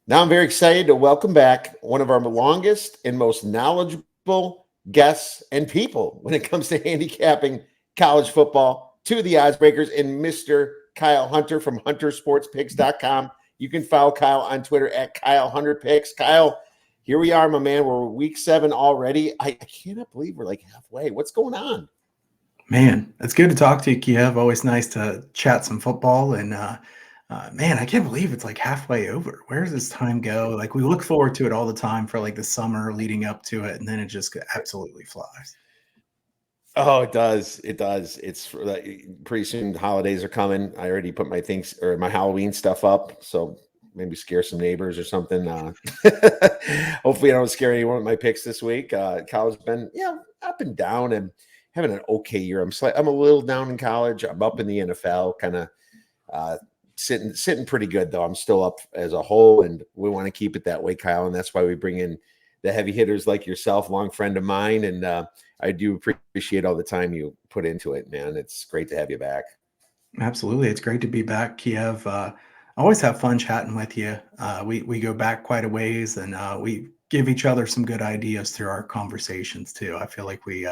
Now I'm very excited to welcome back one of our longest and most knowledgeable guests and people when it comes to handicapping college football to the odds breakers and Mr. Kyle Hunter from huntersportspicks.com. You can follow Kyle on Twitter at Kyle Hunter Picks. Kyle, here we are, my man. We're week 7 already. I cannot believe we're like halfway. What's going on? Man, it's good to talk to you, Kiev. Always nice to chat some football. And man, I can't believe it's like halfway over. Where does this time go? Like we look forward to it all the time for like the summer leading up to it, and then it just absolutely flies. Oh, it does. It does. It's pretty soon. Holidays are coming. I already put my things or my Halloween stuff up, so maybe scare some neighbors or something. Hopefully, I don't scare anyone with my picks this week. College has been up and down, and having an okay year. I'm a little down in college. I'm up in the NFL, kind of sitting pretty good though. I'm still up as a whole, and we want to keep it that way, Kyle. And that's why we bring in the heavy hitters like yourself, long friend of mine, and I do appreciate all the time you put into it, man. It's great to have you back. Absolutely, it's great to be back, Kiev. I always have fun chatting with you. We go back quite a ways, and we give each other some good ideas through our conversations too. I feel like we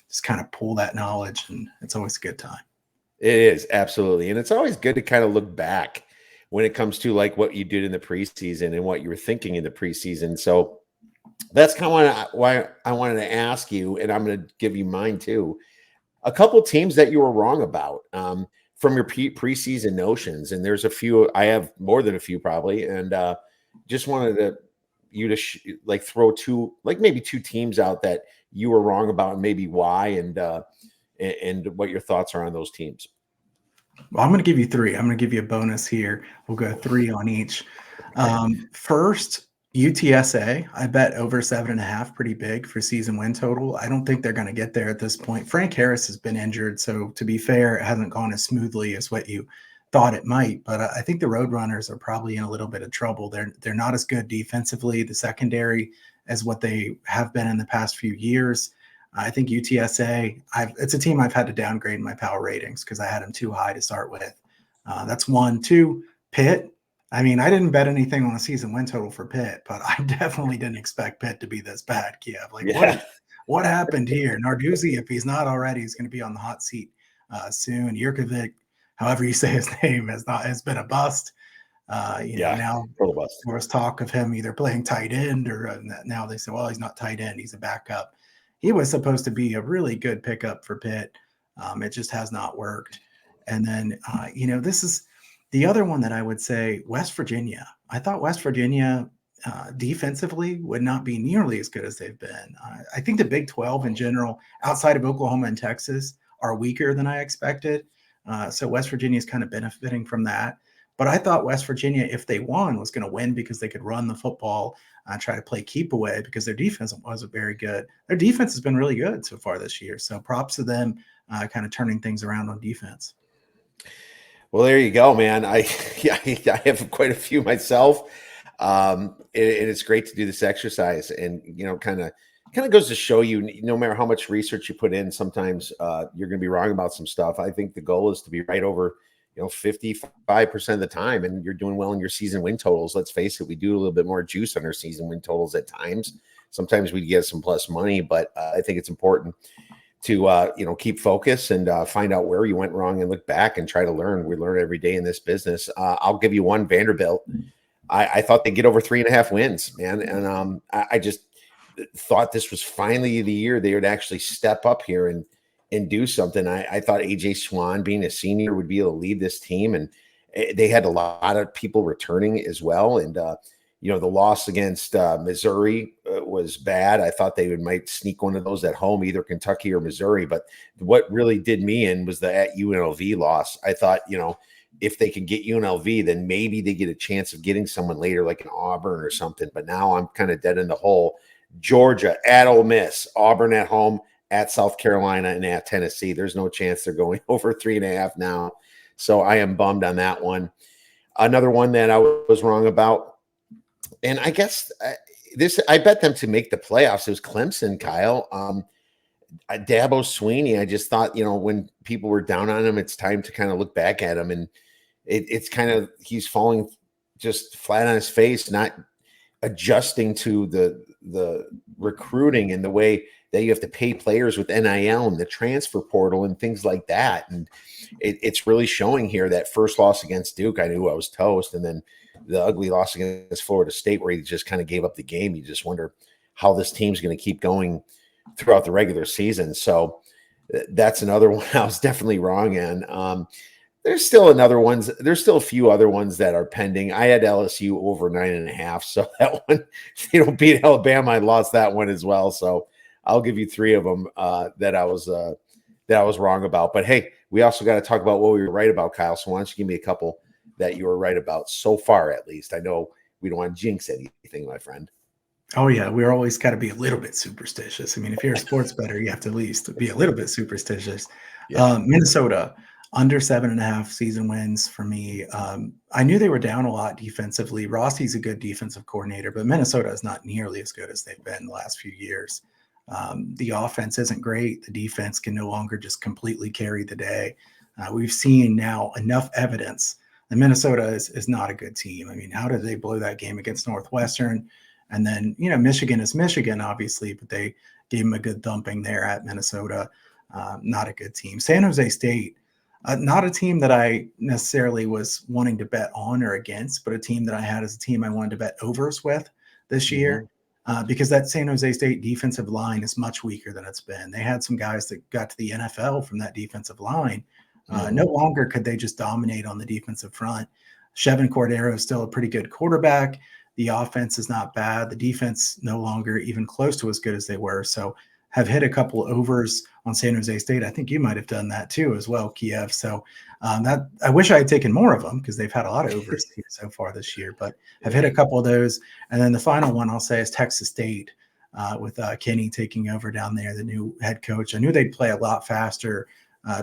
just kind of pull that knowledge, and it's always a good time. It is, absolutely. And it's always good to kind of look back when it comes to like what you did in the preseason and what you were thinking in the preseason. So that's kind of why I wanted to ask you, and I'm going to give you mine too. A couple teams that you were wrong about from your preseason notions, and there's a few. I have more than a few probably, and just wanted you to like throw maybe two teams out that you were wrong about, and maybe why, and what your thoughts are on those teams. Well, I'm going to give you three. I'm going to give you a bonus here. We'll go three on each. First, UTSA. I bet over 7.5, pretty big for season win total. I don't think they're going to get there at this point. Frank Harris has been injured, so to be fair, it hasn't gone as smoothly as what you thought it might. But I think the Roadrunners are probably in a little bit of trouble. They're not as good defensively, the secondary, as what they have been in the past few years. I think UTSA, it's a team I've had to downgrade in my power ratings because I had them too high to start with. That's one. Two, Pitt. I mean, I didn't bet anything on a season win total for Pitt, but I definitely didn't expect Pitt to be this bad, Kiev. Like, what happened here? Narduzzi, if he's not already, he's going to be on the hot seat soon. Jurkovic, however you say his name, has been a bust. Now there was talk of him either playing tight end or now they say, well, he's not tight end, he's a backup. He was supposed to be a really good pickup for Pitt. It just has not worked. And then, this is the other one that I would say, West Virginia. I thought West Virginia defensively would not be nearly as good as they've been. I think the Big 12 in general, outside of Oklahoma and Texas, are weaker than I expected. So West Virginia is kind of benefiting from that. But I thought West Virginia, if they won, was going to win because they could run the football, try to play keep away because their defense wasn't very good. Their defense has been really good so far this year. So props to them kind of turning things around on defense. Well, there you go, man. I have quite a few myself. And it's great to do this exercise, and kind of goes to show you, no matter how much research you put in, sometimes you're going to be wrong about some stuff. I think the goal is to be right over 55% of the time, and you're doing well in your season win totals. Let's face it, we do a little bit more juice on our season win totals at times. Sometimes we get some plus money, but I think it's important to keep focus and find out where you went wrong and look back and try to learn. We learn every day in this business. I'll give you one. Vanderbilt. I thought they'd get over 3.5 wins, man, and I just thought this was finally the year they would actually step up here and do something. I thought AJ Swan, being a senior, would be able to lead this team, and they had a lot of people returning as well. And the loss against Missouri was bad. I thought they might sneak one of those at home, either Kentucky or Missouri. But what really did me in was the at UNLV loss. I thought, if they could get UNLV, then maybe they get a chance of getting someone later, like an Auburn or something. But now I'm kind of dead in the hole. Georgia at Ole Miss, Auburn at home, at South Carolina, and at Tennessee. There's no chance they're going over 3.5 now. So I am bummed on that one. Another one that I was wrong about, and I guess I bet them to make the playoffs. It was Clemson, Kyle. Dabo Swinney, I just thought, when people were down on him, it's time to kind of look back at him. And it's kind of, he's falling just flat on his face, not adjusting to the recruiting and the way that you have to pay players with NIL and the transfer portal and things like that. And it's really showing here. That first loss against Duke, I knew I was toast. And then the ugly loss against Florida State, where he just kind of gave up the game. You just wonder how this team's going to keep going throughout the regular season. So that's another one I was definitely wrong in. There's still there's still a few other ones that are pending. I had LSU over 9.5. So that one, if they don't beat Alabama, I lost that one as well. So I'll give you 3 of them that I was wrong about. But hey, we also got to talk about what we were right about, Kyle. So why don't you give me a couple that you were right about so far, at least? I know we don't want to jinx anything, my friend. Oh yeah, we're always got to be a little bit superstitious. I mean, if you're a sports bettor, you have to at least be a little bit superstitious. Yeah. Minnesota under 7.5 season wins for me. I knew they were down a lot defensively. Rossi's a good defensive coordinator, but Minnesota is not nearly as good as they've been the last few years. The offense isn't great. The defense can no longer just completely carry the day. We've seen now enough evidence that Minnesota is not a good team. I mean, how did they blow that game against Northwestern? And then, Michigan is Michigan, obviously, but they gave them a good thumping there at Minnesota. Not a good team. San Jose State, not a team that I necessarily was wanting to bet on or against, but a team that I had as a team I wanted to bet overs with this year. Because that San Jose State defensive line is much weaker than it's been. They had some guys that got to the NFL from that defensive line. No longer could they just dominate on the defensive front. Chevin Cordero is still a pretty good quarterback. The offense is not bad. The defense no longer even close to as good as they were. So have hit a couple overs on San Jose State. I think you might have done that too as well, Kiev. So that I wish I had taken more of them because they've had a lot of overs so far this year, but have hit a couple of those. And then the final one I'll say is Texas State with Kenny taking over down there, the new head coach. I knew they'd play a lot faster,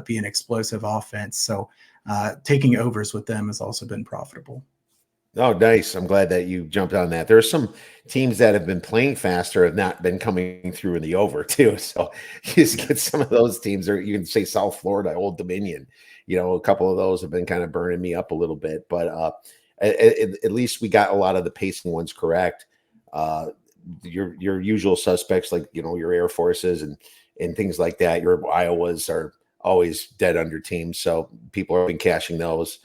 be an explosive offense. So taking overs with them has also been profitable. Oh, nice. I'm glad that you jumped on that. There are some teams that have been playing faster, have not been coming through in the over too. So you just get some of those teams, or you can say South Florida, Old Dominion, a couple of those have been kind of burning me up a little bit, but at least we got a lot of the pacing ones correct. Your usual suspects, like, your Air Forces and things like that, your Iowas are always dead under teams. So people have been cashing those.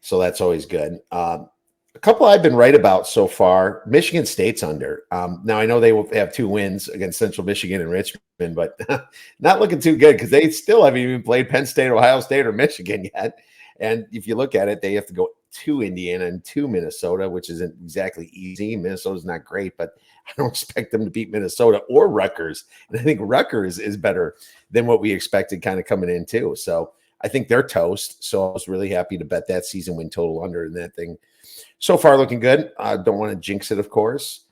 So that's always good. A couple I've been right about so far. Michigan State's under. Now I know they will have 2 wins against Central Michigan and Richmond, but not looking too good because they still haven't even played Penn State, Ohio State, or Michigan yet. And if you look at it, they have to go to Indiana and to Minnesota, which isn't exactly easy. Minnesota's not great, but I don't expect them to beat Minnesota or Rutgers. And I think Rutgers is better than what we expected kind of coming in too. So I think they're toast. So I was really happy to bet that season win total under in that thing. So far, looking good. I don't want to jinx it, of course.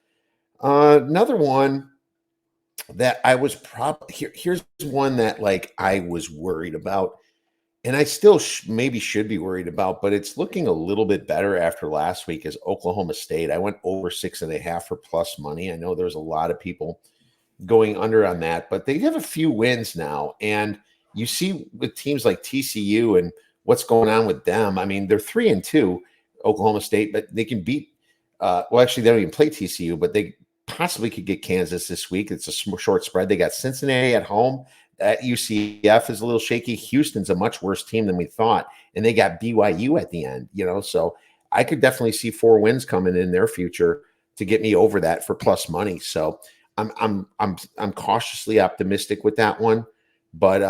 Another one that I was here's one that I was worried about, and I still maybe should be worried about, but it's looking a little bit better after last week, is Oklahoma State. I went over 6.5 for plus money. I know there's a lot of people going under on that, but they have a few wins now, and you see with teams like TCU and what's going on with them. I mean, they're 3-2. Oklahoma State, but they can beat actually they don't even play TCU, but they possibly could get Kansas this week. It's a short spread. They got Cincinnati at home. At UCF is a little shaky. Houston's a much worse team than we thought, and they got BYU at the end, so I could definitely see 4 wins coming in their future to get me over that for plus money. So I'm cautiously optimistic with that one, but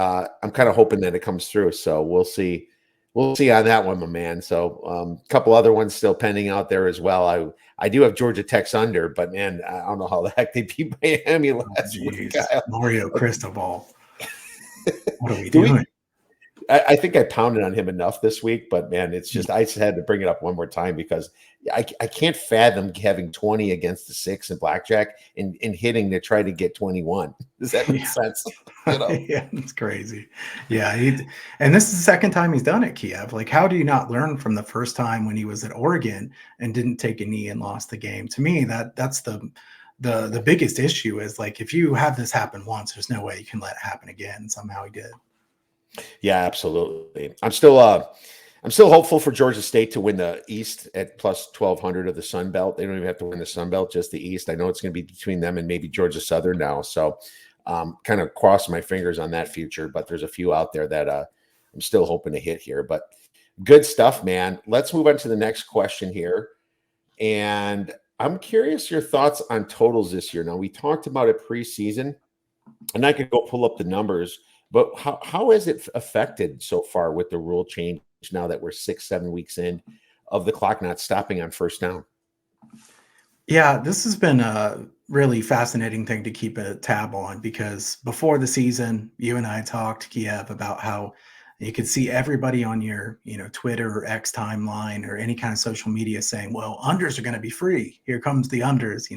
I'm kind of hoping that it comes through. So we'll see. We'll see on that one, my man. So a couple other ones still pending out there as well. I do have Georgia Tech's under, but man, I don't know how the heck they beat Miami last week. Mario Cristobal. What are we doing? I think I pounded on him enough this week, but man, it's just I just had to bring it up one more time because I can't fathom having 20 against the 6 in blackjack and hitting to try to get 21. Does that make sense? Yeah, it's crazy. Yeah, and this is the second time he's done it, Kiev. How do you not learn from the first time when he was at Oregon and didn't take a knee and lost the game? To me, that's the biggest issue is if you have this happen once, there's no way you can let it happen again. Somehow he did. Yeah, absolutely. I'm still I'm still hopeful for Georgia State to win the East at plus 1,200 of the Sun Belt. They don't even have to win the Sun Belt, just the East. I know it's going to be between them and maybe Georgia Southern now. So kind of cross my fingers on that future, but there's a few out there that I'm still hoping to hit here. But good stuff, man. Let's move on to the next question here. And I'm curious your thoughts on totals this year. Now, we talked about it preseason, and I could go pull up the numbers, but how has it affected so far with the rule change now that we're 6-7 weeks in of the clock not stopping on first down? Yeah, this has been a really fascinating thing to keep a tab on because before the season, you and I talked, Kiev, about how you could see everybody on your, Twitter or X timeline or any kind of social media saying, well, unders are going to be free. Here comes the unders.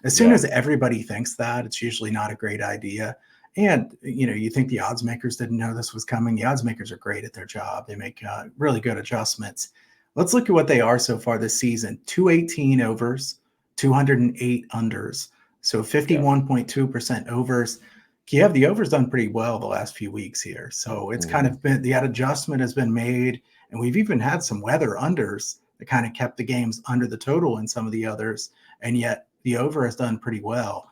As soon Yeah. as everybody thinks that, it's usually not a great idea. And, you think the odds makers didn't know this was coming. The odds makers are great at their job. They make really good adjustments. Let's look at what they are so far this season. 218 overs, 208 unders. So 51.2% overs. Kiev, the over's done pretty well the last few weeks here. So it's kind of been, the adjustment has been made. And we've even had some weather unders that kind of kept the games under the total in some of the others. And yet the over has done pretty well.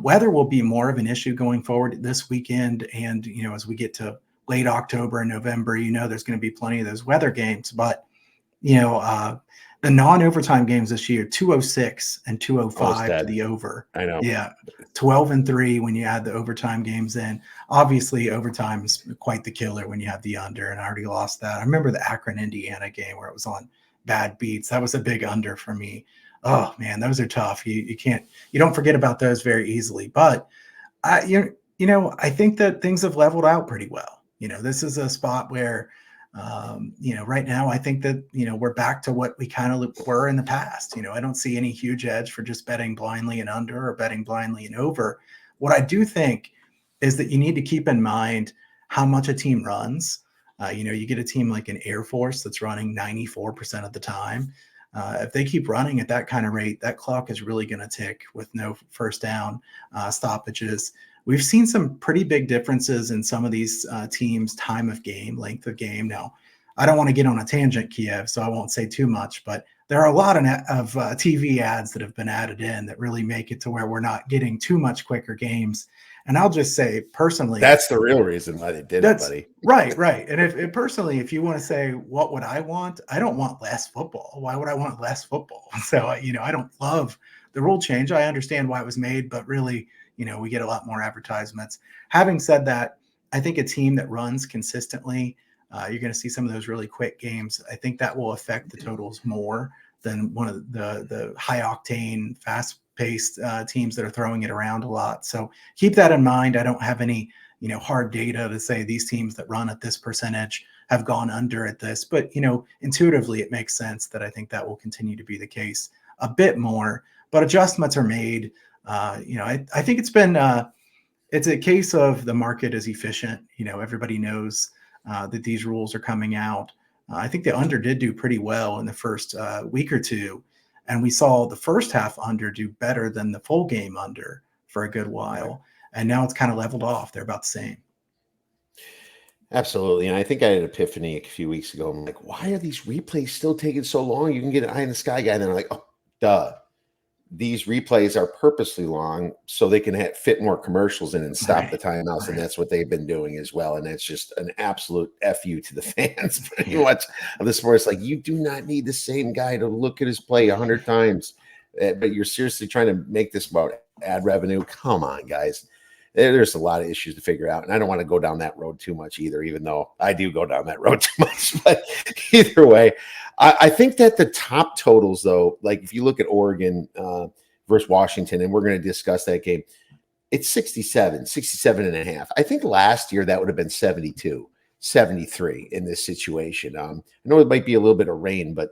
Weather will be more of an issue going forward this weekend. And, as we get to late October and November, there's going to be plenty of those weather games. But, the non-overtime games this year, 206 and 205 to the over. I know. Yeah. 12-3 when you add the overtime games in. Obviously, overtime is quite the killer when you have the under, and I already lost that. I remember the Akron, Indiana game where it was on bad beats. That was a big under for me. Oh man, those are tough. You don't forget about those very easily. But I think that things have leveled out pretty well. This is a spot where right now I think that we're back to what we kind of were in the past. I don't see any huge edge for just betting blindly and under or betting blindly and over. What I do think is that you need to keep in mind how much a team runs. You get a team like an Air Force that's running 94% of the time. If they keep running at that kind of rate, that clock is really going to tick with no first down stoppages. We've seen some pretty big differences in some of these teams' time of game, length of game. Now, I don't want to get on a tangent, Kiev, so I won't say too much, but there are a lot of TV ads that have been added in that really make it to where we're not getting too much quicker games. And I'll just say personally, that's the real reason why they did it, buddy. Right. And if you want to say, what would I want? I don't want less football. Why would I want less football? So, I don't love the rule change. I understand why it was made, but really, we get a lot more advertisements. Having said that, I think a team that runs consistently, you're going to see some of those really quick games. I think that will affect the totals more than one of the high octane, fast paced teams that are throwing it around a lot. So keep that in mind. I don't have any, hard data to say these teams that run at this percentage have gone under at this, but, intuitively it makes sense that I think that will continue to be the case a bit more, but adjustments are made. I think it's been, it's a case of the market is efficient. Everybody knows that these rules are coming out. I think the under did do pretty well in the first week or two. And we saw the first half under do better than the full game under for a good while. And now it's kind of leveled off. They're about the same. Absolutely. And I think I had an epiphany a few weeks ago. I'm like, why are these replays still taking so long? You can get an eye in the sky guy. And then I'm like, oh, duh. These replays are purposely long so they can fit more commercials in and stop the timeouts. Right. And that's what they've been doing as well. And that's just an absolute FU to the fans pretty much of the sports. Like, you do not need the same guy to look at his play 100 times, but you're seriously trying to make this about ad revenue. Come on, guys. There's a lot of issues to figure out. And I don't want to go down that road too much either, even though I do go down that road too much. But either way, I think that the top totals, though, like if you look at Oregon versus Washington, and we're going to discuss that game, it's 67 and a half. I think last year that would have been 72, 73 in this situation. I know it might be a little bit of rain, but,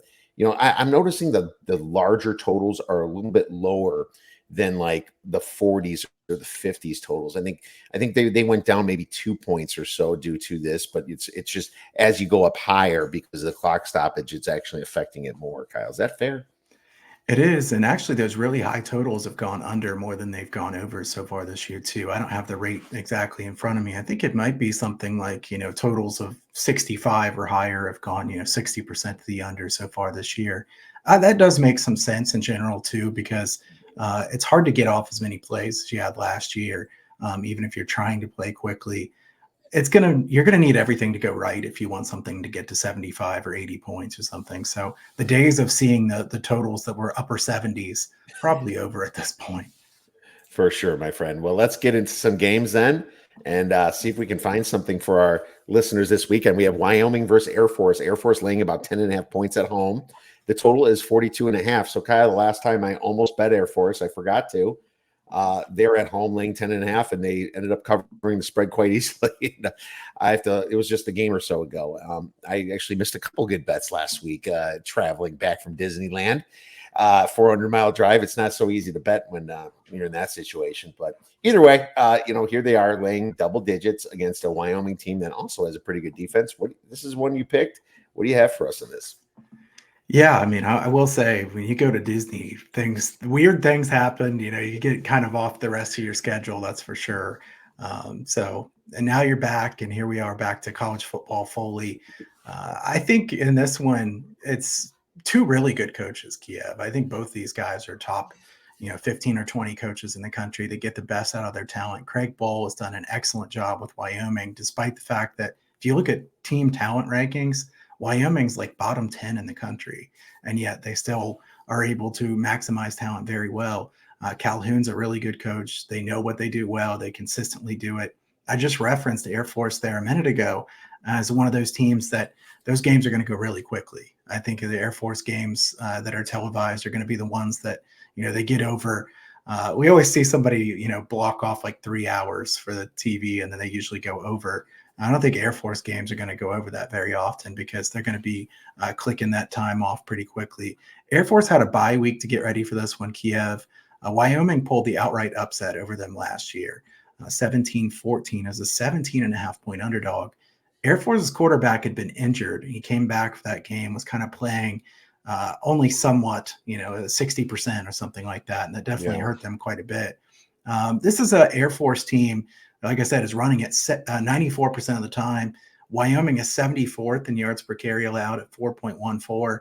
I'm noticing the larger totals are a little bit lower than like the 40s or the 50s totals. I think they went down maybe 2 points or so due to this, but it's just as you go up higher because of the clock stoppage, it's actually affecting it more. Kyle, is that fair? It is, and actually, those really high totals have gone under more than they've gone over so far this year too. I don't have the rate exactly in front of me. I think it might be something like, totals of 65 or higher have gone, 60% to the under so far this year. That does make some sense in general too, because it's hard to get off as many plays as you had last year, even if you're trying to play quickly. You're gonna need everything to go right if you want something to get to 75 or 80 points or something. So the days of seeing the totals that were upper 70s probably over at this point. For sure, my friend. Well, let's get into some games then and see if we can find something for our listeners this weekend. We have Wyoming versus Air Force. Air Force laying about 10.5 points at home. The total is 42.5. So, Kyle, the last time I almost bet Air Force, I forgot to. They're at home laying 10.5, and they ended up covering the spread quite easily. It was just a game or so ago. I actually missed a couple good bets last week traveling back from Disneyland. 400-mile drive. It's not so easy to bet when you're in that situation. But either way, here they are laying double digits against a Wyoming team that also has a pretty good defense. This is one you picked. What do you have for us in this? Yeah, I mean, I will say when you go to Disney, weird things happen. You get kind of off the rest of your schedule, that's for sure. And now you're back, and here we are back to college football fully. I think in this one, it's two really good coaches, Kiev. I think both these guys are top, 15 or 20 coaches in the country that get the best out of their talent. Craig Bohl has done an excellent job with Wyoming, despite the fact that if you look at team talent rankings, Wyoming's like bottom 10 in the country, and yet they still are able to maximize talent very well. Calhoun's a really good coach. They know what they do well. They consistently do it. I just referenced Air Force there a minute ago as one of those teams that those games are going to go really quickly. I think the Air Force games that are televised are going to be the ones that, they get over. We always see somebody, block off like 3 hours for the TV, and then they usually go over. I don't think Air Force games are going to go over that very often because they're going to be clicking that time off pretty quickly. Air Force had a bye week to get ready for this one, Kiev. Wyoming pulled the outright upset over them last year, 17-14 as a 17.5-point underdog. Air Force's quarterback had been injured. He came back for that game, was kind of playing only somewhat, 60% or something like that. And that definitely hurt them quite a bit. This is an Air Force team, like I said, is running at 94% of the time. Wyoming is 74th in yards per carry allowed at 4.14.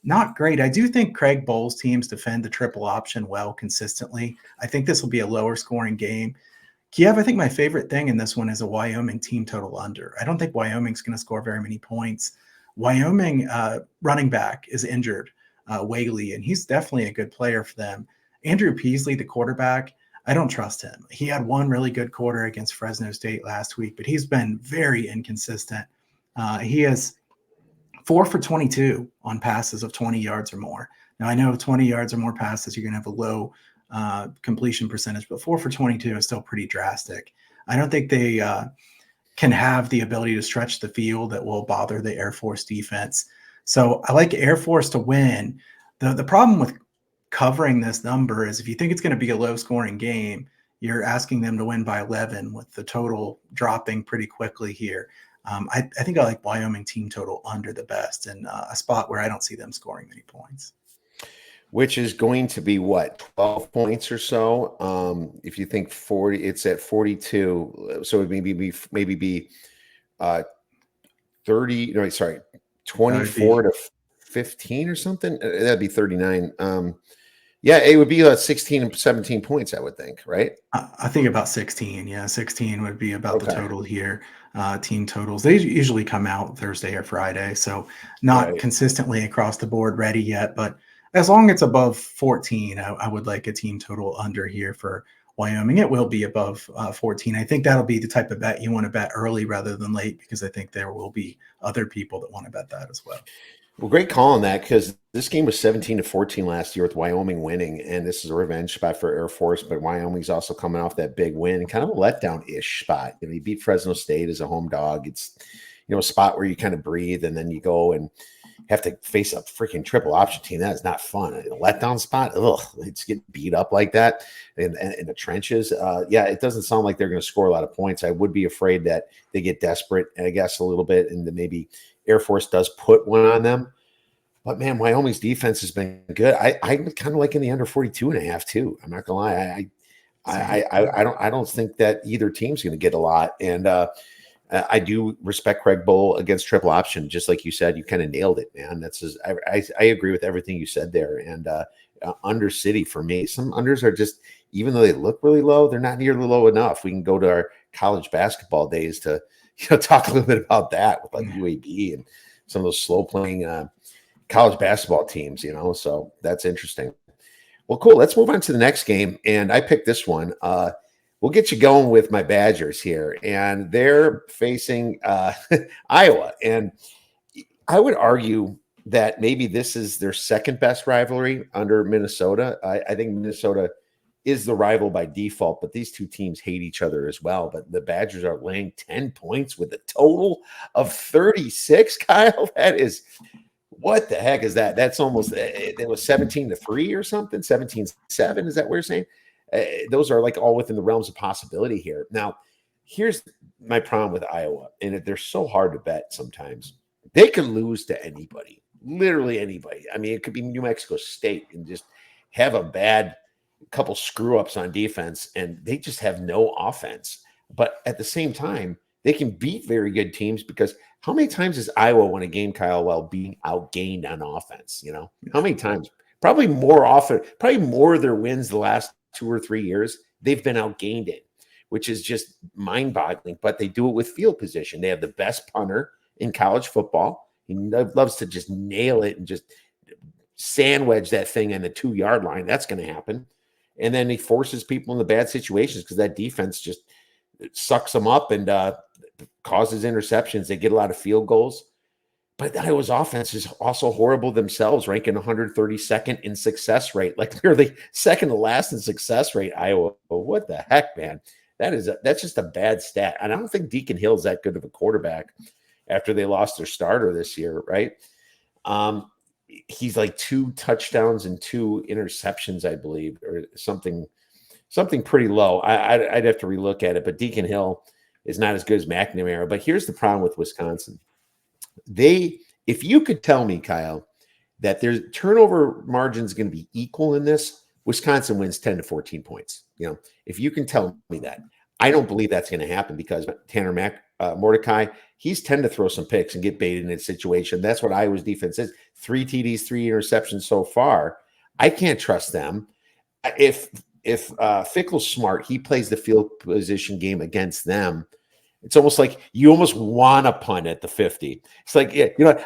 Not great. I do think Craig Bohl's teams defend the triple option well consistently. I think this will be a lower scoring game. Kiev, I think my favorite thing in this one is a Wyoming team total under. I don't think Wyoming's going to score very many points. Wyoming running back is injured, Whaley, and he's definitely a good player for them. Andrew Peasley, the quarterback, I don't trust him. He had one really good quarter against Fresno State last week, but he's been very inconsistent. He is 4 for 22 on passes of 20 yards or more. Now, I know 20 yards or more passes, you're going to have a low completion percentage, but 4 for 22 is still pretty drastic. I don't think they can have the ability to stretch the field that will bother the Air Force defense. So I like Air Force to win. The problem with covering this number is if you think it's going to be a low scoring game, you're asking them to win by 11 with the total dropping pretty quickly here. I think I like Wyoming team total under the best in a spot where I don't see them scoring many points. Which is going to be what, 12 points or so? If you think 40, it's at 42. So it maybe be 30, no, sorry, 24 to 15 or something. That'd be 39. Yeah, it would be 16 and 17 points, I would think, right? I think about 16. Yeah, 16 would be about the total here. Team totals, they usually come out Thursday or Friday, so not consistently across the board ready yet, but as long as it's above 14, I would like a team total under here for Wyoming. It will be above 14. I think that'll be the type of bet you want to bet early rather than late, because I think there will be other people that want to bet that as well. Well, great call on that, because this game was 17-14 last year with Wyoming winning, and this is a revenge spot for Air Force, but Wyoming's also coming off that big win, kind of a letdown-ish spot. You beat Fresno State as a home dog. It's, a spot where you kind of breathe, and then you go and have to face a freaking triple option team. That is not fun. A letdown spot, it's getting beat up like that in the trenches. It doesn't sound like they're going to score a lot of points. I would be afraid that they get desperate, I guess, a little bit, and then maybe Air Force does put one on them. But man, Wyoming's defense has been good. I'm kind of liking the under 42.5 too. I'm not gonna lie. Same. I don't think that either team's going to get a lot. And I do respect Craig Bull against triple option. Just like you said, you kind of nailed it, man. I agree with everything you said there. And under city for me, some unders are just, even though they look really low, they're not nearly low enough. We can go to our college basketball days to talk a little bit about that with like UAB and some of those slow playing college basketball teams. So that's interesting. Well, cool. Let's move on to the next game. And I picked this one. We'll get you going with my Badgers here. And they're facing Iowa. And I would argue that maybe this is their second best rivalry under Minnesota. I think Minnesota is the rival by default, but these two teams hate each other as well. But the Badgers are laying 10 points with a total of 36, Kyle. That is... What the heck is that? That's almost, it was 17-3 or something, 17-7. Is that what you're saying? Those are like all within the realms of possibility here. Now, here's my problem with Iowa, and they're so hard to bet sometimes. They could lose to anybody, literally anybody. I mean, it could be New Mexico State and just have a bad couple screw ups on defense, and they just have no offense. But at the same time, they can beat very good teams because how many times has Iowa won a game, Kyle, while being outgained on offense? How many times? Probably more often, probably more of their wins the last 2 or 3 years, they've been outgained in, which is just mind-boggling. But they do it with field position. They have the best punter in college football. He loves to just nail it and just sandwich that thing on the 2-yard line. That's going to happen. And then he forces people into bad situations because that defense just sucks them up and causes interceptions. They get a lot of field goals. But Iowa's offense is also horrible themselves, ranking 132nd in success rate, like literally second to last in success rate. Iowa, but what the heck, man? That's just a bad stat. And I don't think Deacon Hill's that good of a quarterback after they lost their starter this year, right? He's like 2 touchdowns and 2 interceptions, I believe, or something pretty low. I'd have to relook at it, but Deacon Hill is not as good as McNamara. But here's the problem with Wisconsin. If you could tell me, Kyle, that their turnover margin is going to be equal in this, Wisconsin wins 10 to 14 points. If you can tell me that, I don't believe that's going to happen because Tanner Mordecai, he's tend to throw some picks and get baited in a situation. That's what Iowa's defense is. 3 TDs, 3 interceptions so far. I can't trust them. If Fickle's smart, he plays the field position game against them. It's almost like you almost want to punt at the 50. It's like,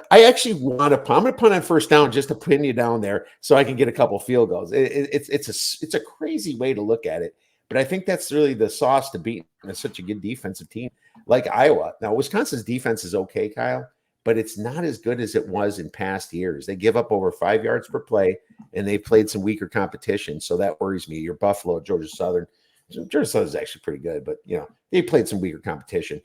I actually want to punt. I'm going to punt on first down just to pin you down there so I can get a couple field goals. It's a crazy way to look at it. But I think that's really the sauce to beat such a good defensive team like Iowa. Now, Wisconsin's defense is okay, Kyle, but it's not as good as it was in past years. They give up over 5 yards per play, and they've played some weaker competition. So that worries me. Your Buffalo, Georgia Southern. Georgia Southern is actually pretty good, but they played some weaker competition.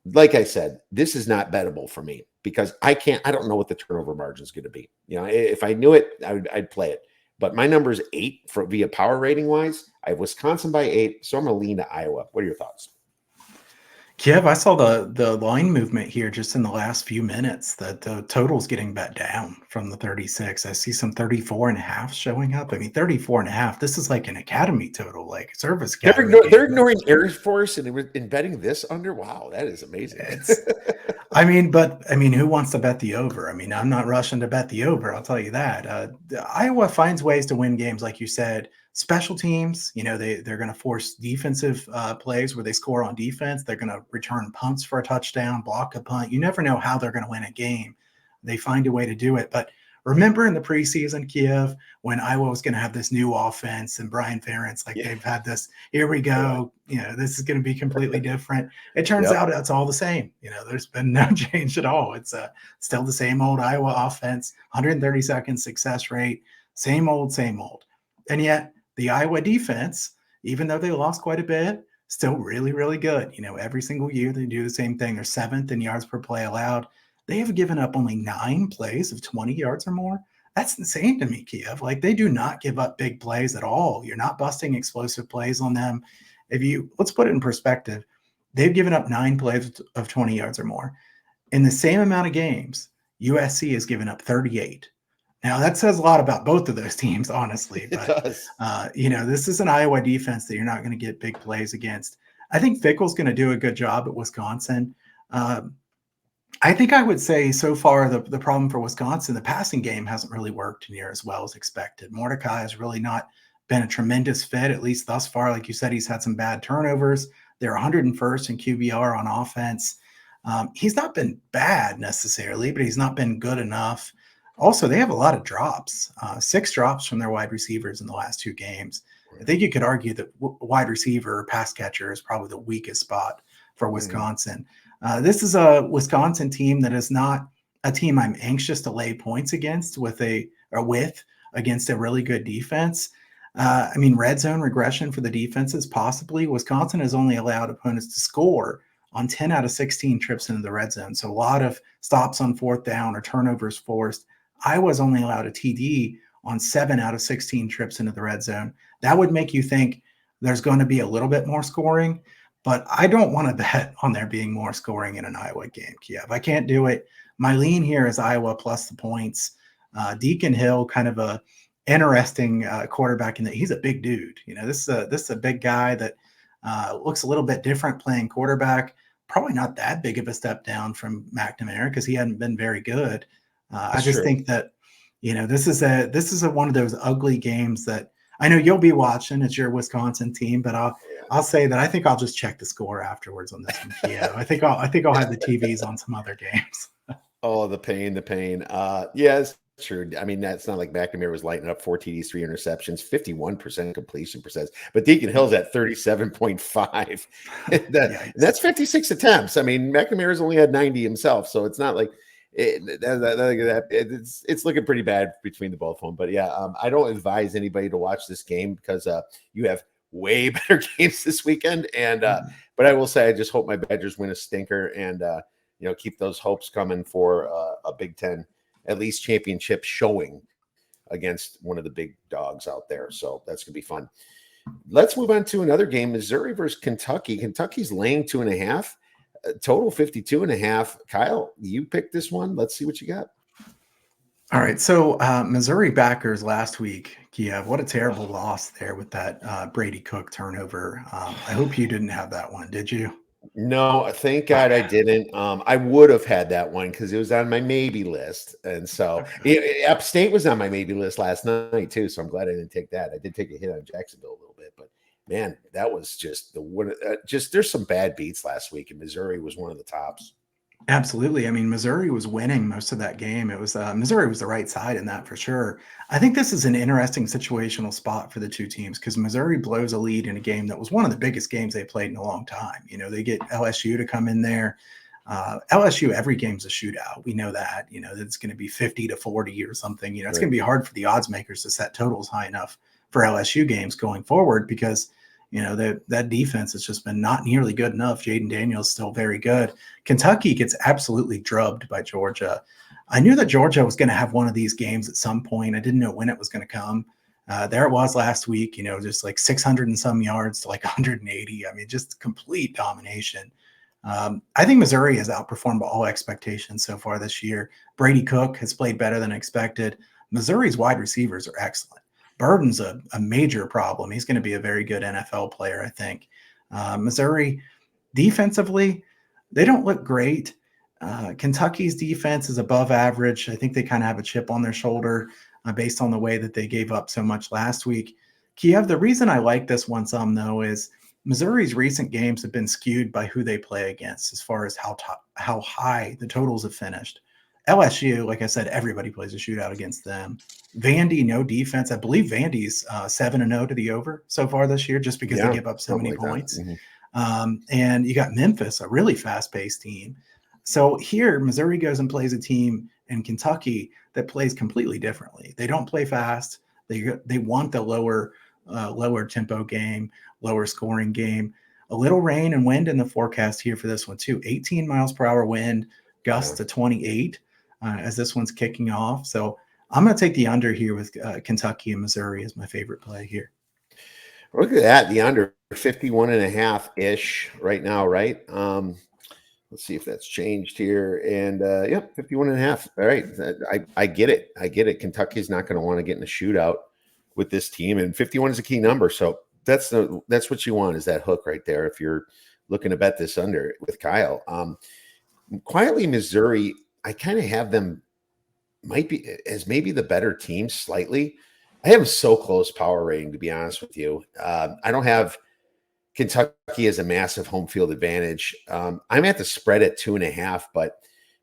Like I said, this is not bettable for me because I don't know what the turnover margin is going to be. If I knew it, I'd play it. But my number is 8 via power rating wise. I have Wisconsin by 8, so I'm going to lean to Iowa. What are your thoughts? Kiev, I saw the line movement here just in the last few minutes that the total's getting bet down from the 36. I see some 34.5 showing up. I mean, 34.5. This is like an academy total, like service academy. They're ignoring Air Force and betting this under. Wow, that is amazing. Who wants to bet the over? I mean, I'm not rushing to bet the over. I'll tell you that. Iowa finds ways to win games, like you said. Special teams, they're going to force defensive plays where they score on defense. They're going to return punts for a touchdown, block a punt. You never know how they're going to win a game. They find a way to do it. But remember in the preseason, Kiev, when Iowa was going to have this new offense and Brian Ferentz, they've had this, here we go, this is going to be completely different. It turns out it's all the same. There's been no change at all. It's still the same old Iowa offense, 132nd success rate, same old. And yet, the Iowa defense, even though they lost quite a bit, still really, really good. Every single year they do the same thing. They're 7th in yards per play allowed. They have given up only 9 plays of 20 yards or more. That's insane to me, Kiev. They do not give up big plays at all. You're not busting explosive plays on them. Let's put it in perspective. They've given up 9 plays of 20 yards or more. In the same amount of games, USC has given up 38. Now that says a lot about both of those teams, honestly. It But does. this is an Iowa defense that you're not going to get big plays against. I think Fickle's going to do a good job at Wisconsin. Uh, I think I would say so far the problem for Wisconsin, the passing game hasn't really worked near as well as expected. Mordecai has really not been a tremendous fit, at least thus far. Like you said, he's had some bad turnovers. They're 101st in QBR on offense. He's not been bad necessarily, but he's not been good enough. Also, they have a lot of drops, 6 drops from their wide receivers in the last 2 games. I think you could argue that wide receiver or pass catcher is probably the weakest spot for Wisconsin. This is a Wisconsin team that is not a team I'm anxious to lay points against with against a really good defense. Red zone regression for the defenses possibly. Wisconsin has only allowed opponents to score on 10 out of 16 trips into the red zone. So a lot of stops on 4th down or turnovers forced. Iowa's only allowed a TD on 7 out of 16 trips into the red zone. That would make you think there's going to be a little bit more scoring, but I don't want to bet on there being more scoring in an Iowa game, Kiev. I can't do it. My lean here is Iowa plus the points. Deacon Hill, kind of a interesting quarterback in that he's a big dude. This is a big guy that looks a little bit different playing quarterback. Probably not that big of a step down from McNamara because he hadn't been very good. I just think that this is one of those ugly games that I know you'll be watching. It's your Wisconsin team, but I'll say that I think I'll just check the score afterwards on this one, Kiev. I think I'll have the TVs on some other games. Oh, the pain. Yes, true. I mean, that's not like McNamara was lighting up 4 TDs, 3 interceptions, 51% completion percentage. But Deacon Hill's at 37.5. That's 56 attempts. I mean, McNamara's only had 90 himself, so it's not like it's looking pretty bad between the both of them. But I don't advise anybody to watch this game because you have way better games this weekend. And but I will say, I just hope my Badgers win a stinker and keep those hopes coming for a Big Ten at least championship showing against one of the big dogs out there. So that's gonna be fun. Let's move on to another game: Missouri versus Kentucky. Kentucky's laying 2.5. Total 52.5. Kyle, you picked this one. Let's see what you got. All right. So Missouri backers last week, Kiev, what a terrible loss there with that Brady Cook turnover. I hope you didn't have that one, did you? No, thank God I didn't. I would have had that one because it was on my maybe list. And so App State was on my maybe list last night too. So I'm glad I didn't take that. I did take a hit on Jacksonville a little bit, but man, that was just there's some bad beats last week, and Missouri was one of the tops. Absolutely. I mean, Missouri was winning most of that game. It was Missouri was the right side in that for sure. I think this is an interesting situational spot for the two teams because Missouri blows a lead in a game that was one of the biggest games they played in a long time. They get LSU to come in there. LSU, every game's a shootout. We know that. It's going to be 50-40 or something. It's going to be hard for the odds makers to set totals high enough for LSU games going forward because that defense has just been not nearly good enough. Jaden Daniels still very good. Kentucky gets absolutely drubbed by Georgia. I knew that Georgia was going to have one of these games at some point. I didn't know when it was going to come. There it was last week, just like 600 and some yards to like 180. I mean, just complete domination. I think Missouri has outperformed all expectations so far this year. Brady Cook has played better than expected. Missouri's wide receivers are excellent. Burden's a major problem. He's going to be a very good NFL player, I think. Missouri, defensively, they don't look great. Kentucky's defense is above average. I think they kind of have a chip on their shoulder based on the way that they gave up so much last week. Kiev, the reason I like this one some, though, is Missouri's recent games have been skewed by who they play against as far as how high the totals have finished. LSU, like I said, everybody plays a shootout against them. Vandy, no defense. I believe Vandy's 7-0 to the over so far this year just because they give up so many points. And you got Memphis, a really fast-paced team. So here, Missouri goes and plays a team in Kentucky that plays completely differently. They don't play fast. They want the lower tempo game, lower scoring game. A little rain and wind in the forecast here for this one too. 18 miles per hour wind, gusts to 28 as this one's kicking off. So I'm going to take the under here with Kentucky and Missouri as my favorite play here. Look at that. The under 51.5-ish right now, right? Let's see if that's changed here. And yep, 51.5. All right. I get it. I get it. Kentucky's not going to want to get in a shootout with this team. And 51 is a key number. So that's what you want, is that hook right there if you're looking to bet this under with Kyle. Quietly, Missouri, I kind of have them might be as maybe the better team slightly. I have them so close power rating, to be honest with you. I don't have Kentucky has a massive home field advantage. I'm at the spread at 2.5, but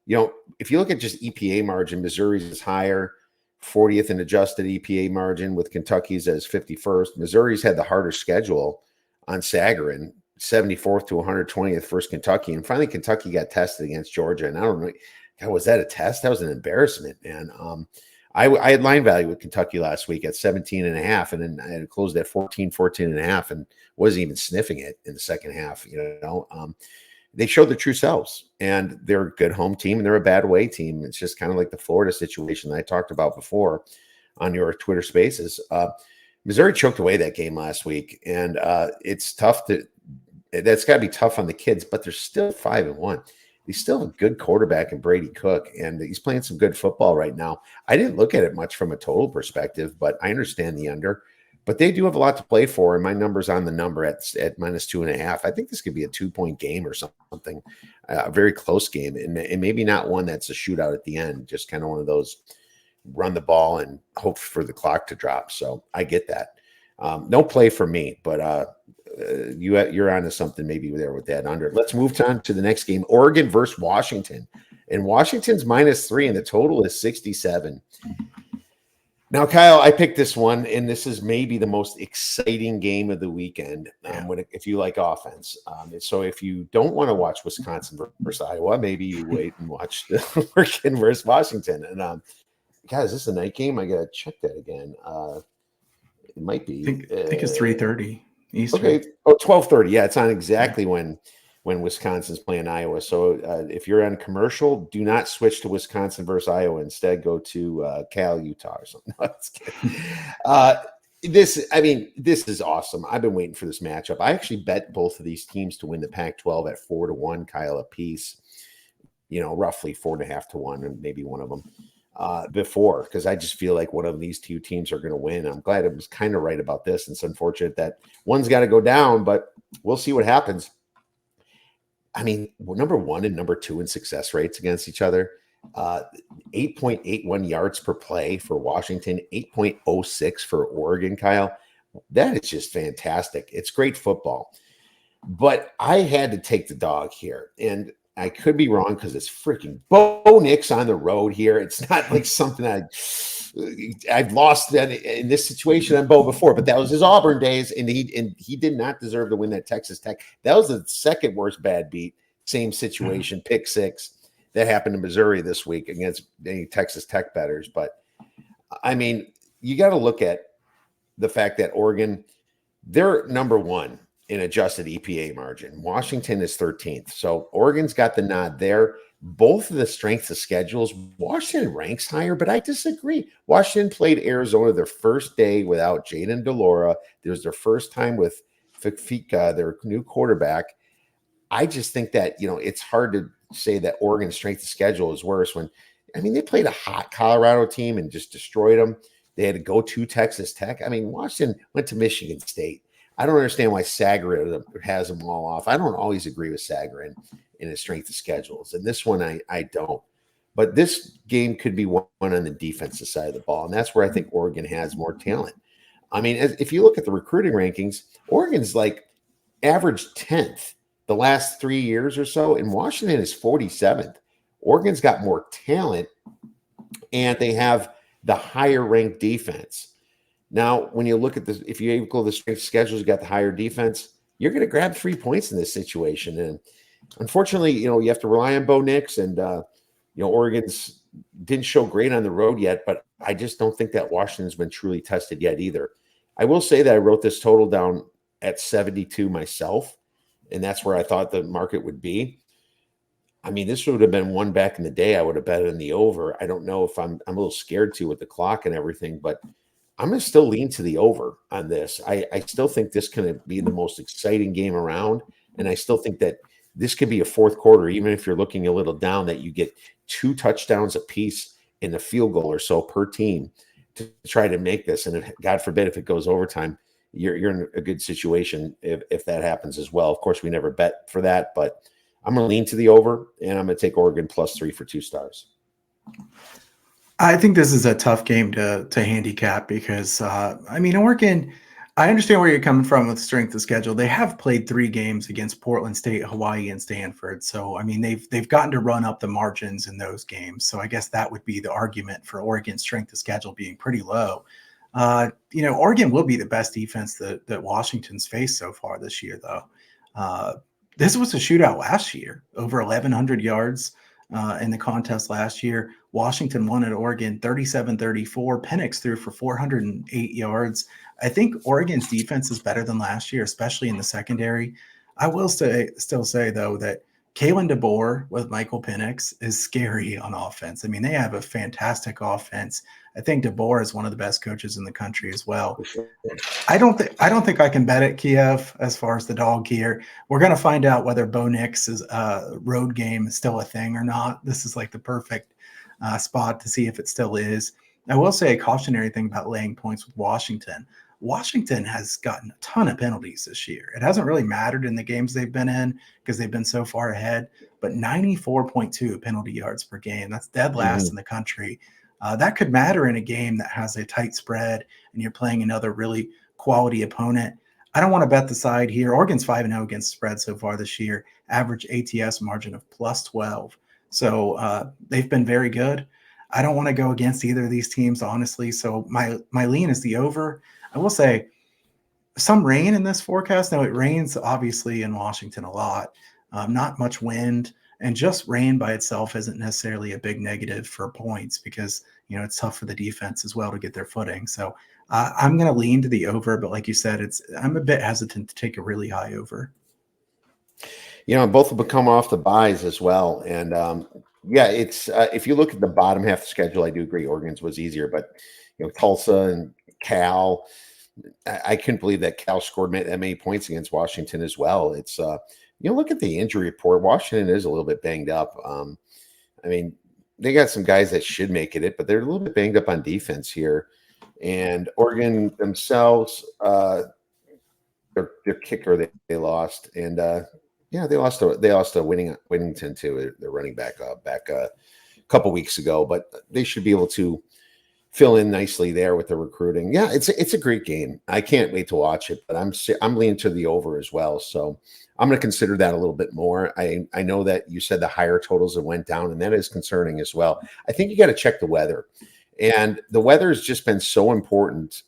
if you look at just EPA margin, Missouri's is higher, 40th in adjusted EPA margin, with Kentucky's as 51st. Missouri's had the harder schedule on Sagarin, 74th to 120th first Kentucky, and finally Kentucky got tested against Georgia. And I don't know, God, was that a test? That was an embarrassment, man. I had line value with Kentucky last week at 17.5, and then I had closed at 14.5, and wasn't even sniffing it in the second half. They showed their true selves, and they're a good home team, and they're a bad away team. It's just kind of like the Florida situation that I talked about before on your Twitter Spaces. Missouri choked away that game last week, and it's tough that's got to be tough on the kids, but they're still 5-1. They still have a good quarterback in Brady Cook, and he's playing some good football right now. I didn't look at it much from a total perspective, but I understand the under. But they do have a lot to play for, and my number's on the number at -2.5. I think this could be a 2-point game or something, a very close game, and maybe not one that's a shootout at the end, just kind of one of those run the ball and hope for the clock to drop. So I get that. No play for me, but you're onto something maybe there with that under. Let's move on to the next game, Oregon versus Washington. And Washington's -3, and the total is 67. Now, Kyle, I picked this one, and this is maybe the most exciting game of the weekend if you like offense. So if you don't want to watch Wisconsin versus Iowa, maybe you wait and watch the Oregon versus Washington. And God, is this a night game? I got to check that again. It might be. I think it's 3:30 Eastern. Okay. Oh, 12:30. Yeah, it's on exactly when Wisconsin's playing Iowa. So if you're on commercial, do not switch to Wisconsin versus Iowa. Instead, go to Cal, Utah or something. No, that's kidding. This is awesome. I've been waiting for this matchup. I actually bet both of these teams to win the Pac-12 at 4-1, Kyle, a piece. Roughly 4.5 to 1, and maybe one of them before, because I just feel like one of these two teams are going to win. I'm glad I was kind of right about this. It's unfortunate that one's got to go down, but we'll see what happens. Number one and number two in success rates against each other, 8.81 yards per play for Washington, 8.06 for Oregon, Kyle. That is just fantastic. It's great football. But I had to take the dog here, and I could be wrong because it's freaking Bo Nix on the road here. It's not like something I've lost in this situation on Bo before, but that was his Auburn days, and he did not deserve to win that Texas Tech. That was the second worst bad beat, same situation, pick six that happened to Missouri this week against any Texas Tech bettors. But you got to look at the fact that Oregon, they're number one in adjusted EPA margin. Washington is 13th. So Oregon's got the nod there. Both of the strengths of schedules, Washington ranks higher, but I disagree. Washington played Arizona their first day without Jaden DeLora. It was their first time with Fika, their new quarterback. I just think that, it's hard to say that Oregon's strength of schedule is worse when, they played a hot Colorado team and just destroyed them. They had to go to Texas Tech. Washington went to Michigan State. I don't understand why Sagarin has them all off. I don't always agree with Sagarin in his strength of schedules. And this one, I don't. But this game could be one on the defensive side of the ball. And that's where I think Oregon has more talent. If you look at the recruiting rankings, Oregon's like average 10th the last 3 years or so, and Washington is 47th. Oregon's got more talent, and they have the higher ranked defense. Now, when you look at this, if you equal the strength schedules, you got the higher defense, you're going to grab 3 points in this situation. And unfortunately, you have to rely on Bo Nix, and Oregon's didn't show great on the road yet, but I just don't think that Washington's been truly tested yet either. I will say that I wrote this total down at 72 myself, and that's where I thought the market would be. This would have been one back in the day. I would have bet in the over. I don't know if I'm a little scared to with the clock and everything, but I'm going to still lean to the over on this. I still think this can be the most exciting game around, and I still think that this could be a fourth quarter, even if you're looking a little down, that you get 2 touchdowns apiece in a field goal or so per team to try to make this. And if, God forbid, if it goes overtime, you're in a good situation if that happens as well. Of course, we never bet for that, but I'm going to lean to the over, and I'm going to take Oregon +3 for 2 stars. I think this is a tough game to handicap because I mean, Oregon. I understand where you're coming from with strength of schedule. They have played 3 games against Portland State, Hawaii, and Stanford. So I mean, they've gotten to run up the margins in those games. So I guess that would be the argument for Oregon's strength of schedule being pretty low. Oregon will be the best defense that Washington's faced so far this year, though. This was a shootout last year, over 1,100 yards in the contest last year. Washington won at Oregon 37-34. Penix threw for 408 yards. I think Oregon's defense is better than last year, especially in the secondary. I will still say, though, that Kalen DeBoer with Michael Penix is scary on offense. I mean, they have a fantastic offense. I think DeBoer is one of the best coaches in the country as well. I don't think I can bet it, Kiev, as far as the dog here. We're going to find out whether Bo Nix's road game is still a thing or not. This is like the perfect spot to see if it still is. I will say a cautionary thing about laying points with Washington. Washington has gotten a ton of penalties this year. It hasn't really mattered in the games they've been in because they've been so far ahead, but 94.2 penalty yards per game. That's dead last in the country. That could matter in a game that has a tight spread and you're playing another really quality opponent. I don't want to bet the side here. Oregon's 5-0 against spread so far this year, average ATS margin of +12. So they've been very good. I don't want to go against either of these teams, honestly. So my lean is the over. I will say some rain in this forecast. Now, it rains obviously in Washington a lot, not much wind, and just rain by itself isn't necessarily a big negative for points because, it's tough for the defense as well to get their footing. So I'm going to lean to the over, but like you said, I'm a bit hesitant to take a really high over. Both will come off the buys as well. And it's if you look at the bottom half of the schedule, I do agree Oregon's was easier, but Tulsa and Cal, I couldn't believe that Cal scored that many points against Washington as well. It's look at the injury report. Washington is a little bit banged up. I mean, they got some guys that should make it, but they're a little bit banged up on defense here. And Oregon themselves, their kicker they lost, and they lost to Winnington too. They're running back a couple weeks ago, but they should be able to fill in nicely there with the recruiting. Yeah, it's a great game. I can't wait to watch it, but I'm leaning to the over as well. So I'm going to consider that a little bit more. I know that you said the higher totals have went down, and that is concerning as well. I think you got to check the weather, and the weather has just been so important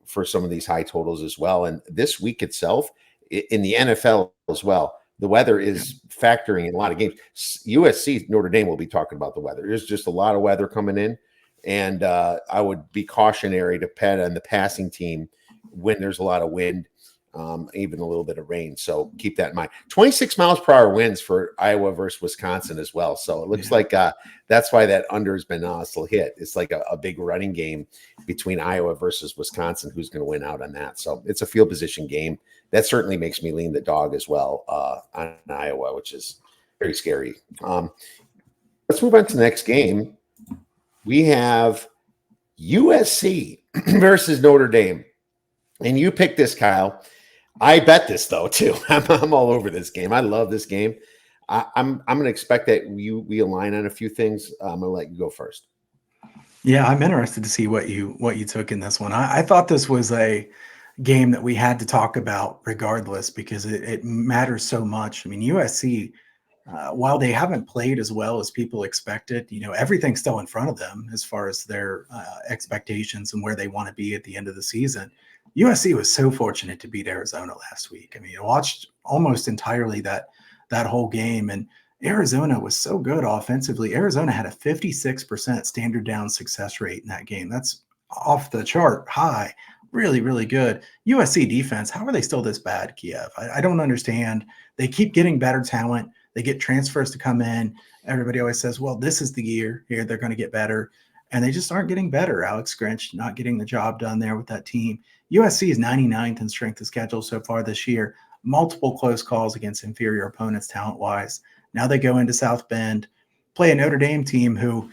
for some of these high totals as well. And this week itself in the NFL as well, the weather is factoring in a lot of games. USC Notre Dame will be talking about the weather. There's just a lot of weather coming in. And I would be cautionary to bet on the passing team when there's a lot of wind, even a little bit of rain. So keep that in mind. 26 miles per hour winds for Iowa versus Wisconsin as well. So it looks like that's why that under has been still hit. It's like a big running game between Iowa versus Wisconsin. Who's going to win out on that? So it's a field position game. That certainly makes me lean the dog as well on Iowa, which is very scary. Let's move on to the next game. We have USC versus Notre Dame. And you picked this, Kyle. I bet this, though, too. I'm all over this game. I love this game. I'm going to expect that we align on a few things. I'm going to let you go first. Yeah, I'm interested to see what you took in this one. I thought this was a game that we had to talk about regardless because it matters so much. I mean, USC, while they haven't played as well as people expected, everything's still in front of them as far as their expectations and where they want to be at the end of the season. USC was so fortunate to beat Arizona last week. I mean, I watched almost entirely that whole game, and Arizona was so good offensively. Arizona had a 56% standard down success rate in that game. That's off the chart high. Really, really good. USC defense, how are they still this bad, Kiev? I don't understand. They keep getting better talent. They get transfers to come in. Everybody always says, well, this is the year here. They're going to get better. And they just aren't getting better. Alex Grinch not getting the job done there with that team. USC is 99th in strength of schedule so far this year. multiple close calls against inferior opponents talent-wise. Now they go into South Bend, play a Notre Dame team who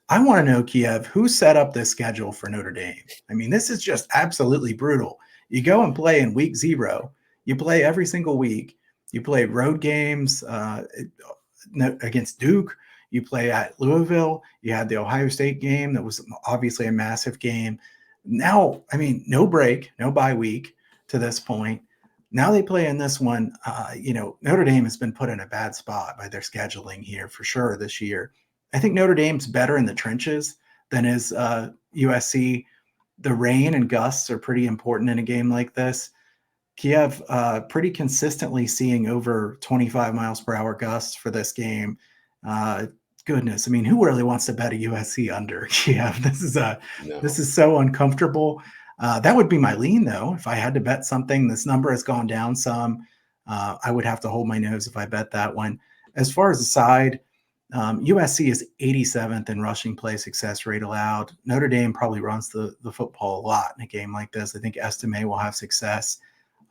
I want to know, Kiev, who set up this schedule for Notre Dame? I mean, this is just absolutely brutal. You go and play in week 0. You play every single week. You play road games against Duke. You play at Louisville. You had the Ohio State game that was obviously a massive game. Now, I mean, no break, no bye week to this point. Now they play in this one. Notre Dame has been put in a bad spot by their scheduling here for sure this year. I think Notre Dame's better in the trenches than is USC. The rain and gusts are pretty important in a game like this. Kiev pretty consistently seeing over 25 miles per hour gusts for this game. Goodness, I mean, who really wants to bet a USC under Kiev? This is so uncomfortable. That would be my lean, though. If I had to bet something, this number has gone down some. I would have to hold my nose if I bet that one. As far as the side, USC is 87th in rushing play success rate allowed. Notre Dame probably runs the football a lot in a game like this. I think Estime will have success.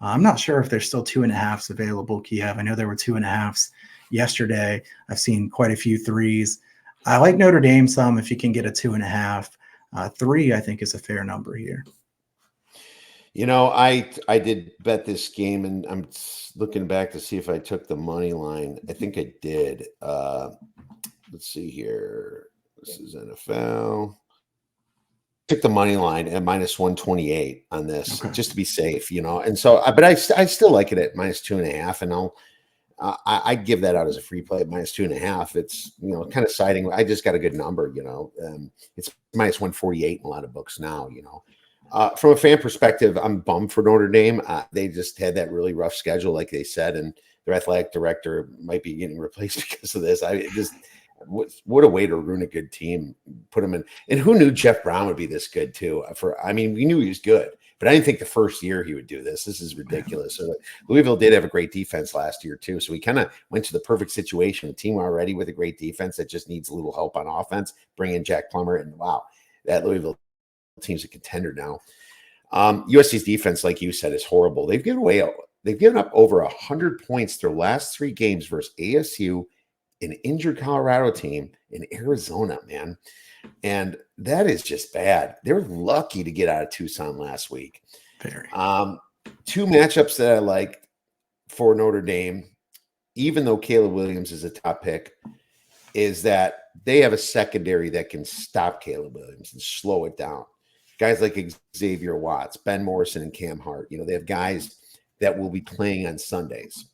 I'm not sure if there's still 2.5s available, Kiev. I know there were 2.5s yesterday. I've seen quite a few 3s. I like Notre Dame some if you can get a 2.5. 3, I think, is a fair number here. I did bet this game, and I'm looking back to see if I took the money line. I think I did. Let's see here. This is NFL. Took the money line at minus 128 on this just to be safe, And so, but I still like it at minus 2.5, and I'd give that out as a free play at minus 2.5. It's kind of siding. I just got a good number, It's minus 148 in a lot of books now, From a fan perspective, I'm bummed for Notre Dame. They just had that really rough schedule, like they said, and their athletic director might be getting replaced because of this. What a way to ruin a good team. Put them in, and who knew Jeff Brown would be this good too? We knew he was good, but I didn't think the first year he would do this. This is ridiculous. So Louisville did have a great defense last year too, so we kind of went to the perfect situation. A team already with a great defense that just needs a little help on offense. Bring in Jack Plummer, and wow, that Louisville team's a contender now. USC's defense, like you said, is horrible. They've given up over 100 points their last 3 games versus ASU, an injured Colorado team, in Arizona, man. And that is just bad. They're lucky to get out of Tucson last week. Very. 2 matchups that I like for Notre Dame, even though Caleb Williams is a top pick, is that they have a secondary that can stop Caleb Williams and slow it down. Guys like Xavier Watts, Ben Morrison, and Cam Hart. They have guys that will be playing on Sundays.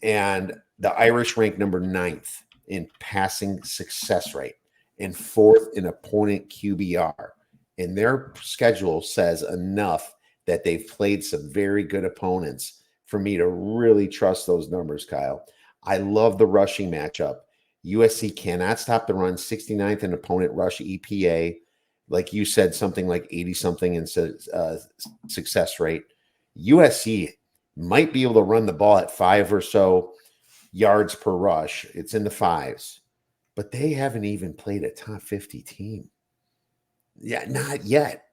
And the Irish rank number 9th in passing success rate and 4th in opponent QBR. And their schedule says enough that they've played some very good opponents for me to really trust those numbers, Kyle. I love the rushing matchup. USC cannot stop the run, 69th in opponent rush EPA. Like you said, something like 80-something in success rate. USC might be able to run the ball at 5 or so yards per rush. It's in the 5s, but they haven't even played a top 50 team. Yeah, not yet.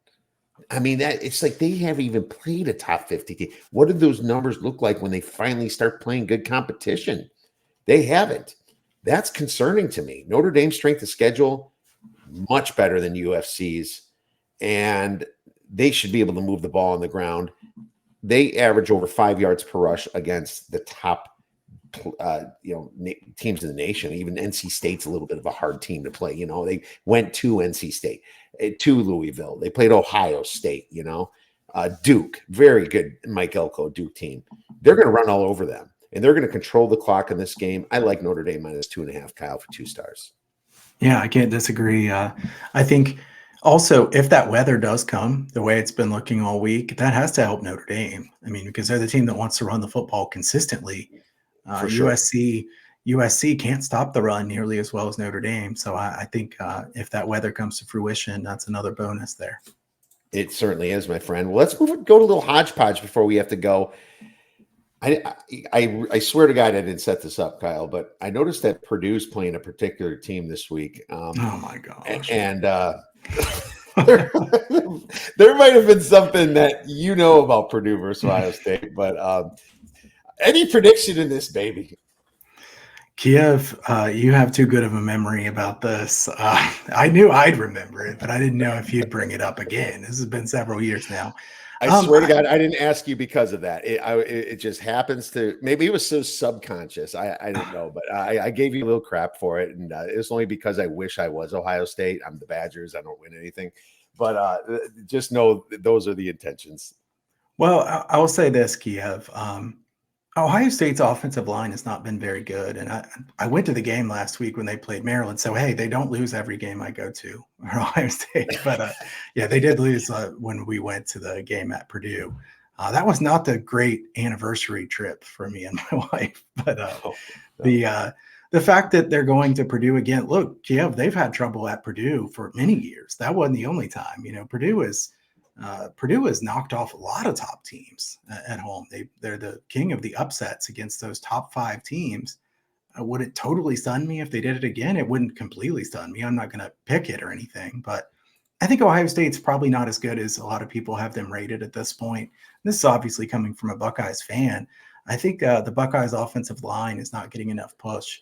I mean, it's like they haven't even played a top 50 team. What do those numbers look like when they finally start playing good competition? They haven't. That's concerning to me. Notre Dame's strength of schedule, much better than UFC's, and they should be able to move the ball on the ground. They average over 5 yards per rush against the top teams in the nation. Even NC State's a little bit of a hard team to play. They went to NC State, to Louisville. They played Ohio State, Duke, very good Mike Elko Duke team. They're going to run all over them, and they're going to control the clock in this game. I like Notre Dame minus 2.5, Kyle, for 2 stars. Yeah, I can't disagree. I think also if that weather does come the way it's been looking all week, that has to help Notre Dame. I mean, because they're the team that wants to run the football consistently. For sure. USC can't stop the run nearly as well as Notre Dame. So I think if that weather comes to fruition, that's another bonus there. It certainly is, my friend. Well, let's go to a little hodgepodge before we have to go. I swear to God I didn't set this up, Kyle, but I noticed that Purdue's playing a particular team this week. Oh my gosh! And there might have been something that about Purdue versus Ohio State, but Any prediction in this, baby? Kiev, you have too good of a memory about this. I knew I'd remember it, but I didn't know if you'd bring it up again. This has been several years now. I swear to God, I didn't ask you because of that. It just happens to. Maybe it was so subconscious. I don't know, but I gave you a little crap for it, and it was only because I wish I was Ohio State. I'm the Badgers. I don't win anything, but just know that those are the intentions. Well, I will say this, Kiev. Ohio State's offensive line has not been very good, and I went to the game last week when they played Maryland. So hey, they don't lose every game I go to, or Ohio State, but yeah, they did lose when we went to the game at Purdue. That was not the great anniversary trip for me and my wife, but Oh, no. the fact that they're going to Purdue again. Look, Kiev, they've had trouble at Purdue for many years. That wasn't the only time. You know, Purdue has knocked off a lot of top teams at home. They're the king of the upsets against those top 5 teams. Would it totally stun me if they did it again? It wouldn't completely stun me. I'm not going to pick it or anything, but I think Ohio State's probably not as good as a lot of people have them rated at this point. This is obviously coming from a Buckeyes fan. I think the Buckeyes offensive line is not getting enough push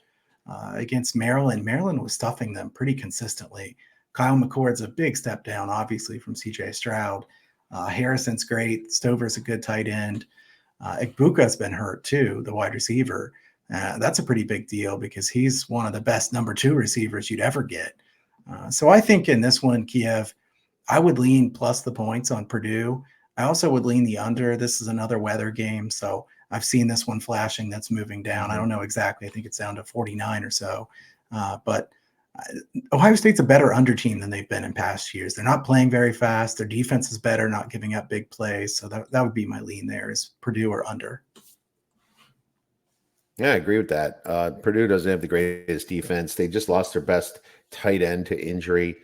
against Maryland. Maryland was stuffing them pretty consistently. Kyle McCord's a big step down, obviously, from CJ Stroud. Harrison's great. Stover's a good tight end. Igbuka's been hurt too, the wide receiver. That's a pretty big deal because he's one of the best number 2 receivers you'd ever get. So I think in this one, Kiev, I would lean plus the points on Purdue. I also would lean the under. This is another weather game, so I've seen this one flashing that's moving down. I don't know exactly. I think it's down to 49 or so. But Ohio State's a better under team than they've been in past years. They're not playing very fast. Their defense is better, not giving up big plays. So that would be my lean there is Purdue or under. Yeah, I agree with that. Purdue doesn't have the greatest defense. They just lost their best tight end to injury.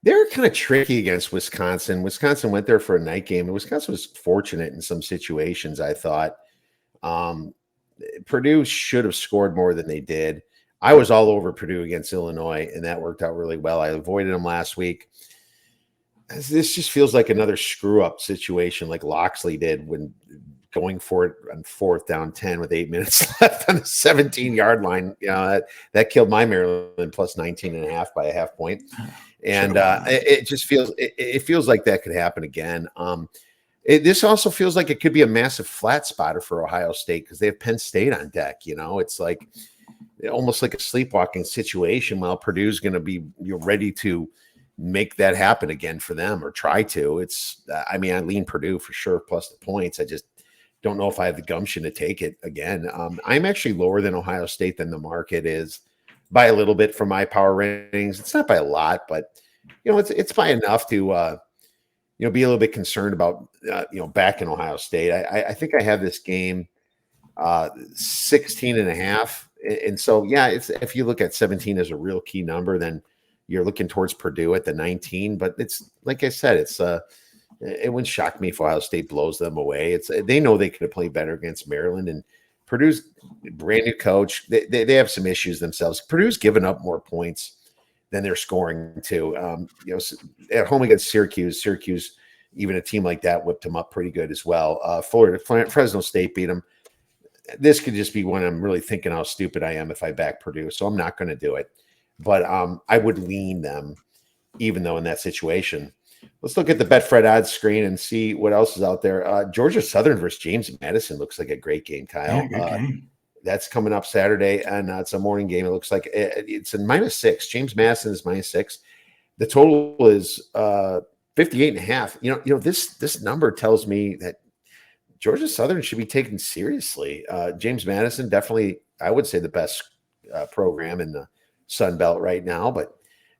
They're kind of tricky against Wisconsin. Wisconsin went there for a night game, and Wisconsin was fortunate in some situations, I thought. Purdue should have scored more than they did. I was all over Purdue against Illinois, and that worked out really well. I avoided them last week. This just feels like another screw-up situation like Loxley did when going for it on 4th down 10 with 8 minutes left on the 17-yard line. You know, that killed my Maryland plus 19.5 by a half point. And it just feels it feels like that could happen again. This also feels like it could be a massive flat spotter for Ohio State because they have Penn State on deck. You know, it's like almost like a sleepwalking situation while Purdue's going to be ready to make that happen again for them or try to. I lean Purdue for sure plus the points. I just don't know if I have the gumption to take it again. I'm actually lower than Ohio State than the market is by a little bit for my power ratings. It's not by a lot, but it's by enough to be a little bit concerned about back in Ohio State. I think I have this game 16.5. And so, yeah, if you look at 17 as a real key number, then you're looking towards Purdue at the 19. But it's like I said, it wouldn't shock me if Ohio State blows them away. They know they could play better against Maryland, and Purdue's brand new coach. They have some issues themselves. Purdue's given up more points than they're scoring too. At home against Syracuse, even a team like that whipped them up pretty good as well. Fresno State beat them. This could just be when I'm really thinking how stupid I am if I back Purdue. So I'm not going to do it. But I would lean them, even though in that situation. Let's look at the Betfred odds screen and see what else is out there. Georgia Southern versus James Madison looks like a great game, Kyle. Yeah, good game. That's coming up Saturday, and it's a morning game. It looks like it's a -6. James Madison is -6. The total is 58.5. This number tells me that Georgia Southern should be taken seriously. James Madison, definitely, I would say the best program in the Sun Belt right now, but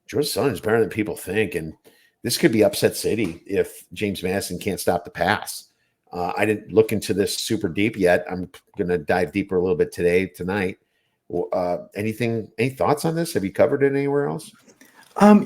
Georgia Southern is better than people think. And this could be upset city if James Madison can't stop the pass. I didn't look into this super deep yet. I'm going to dive deeper a little bit tonight. Any thoughts on this? Have you covered it anywhere else?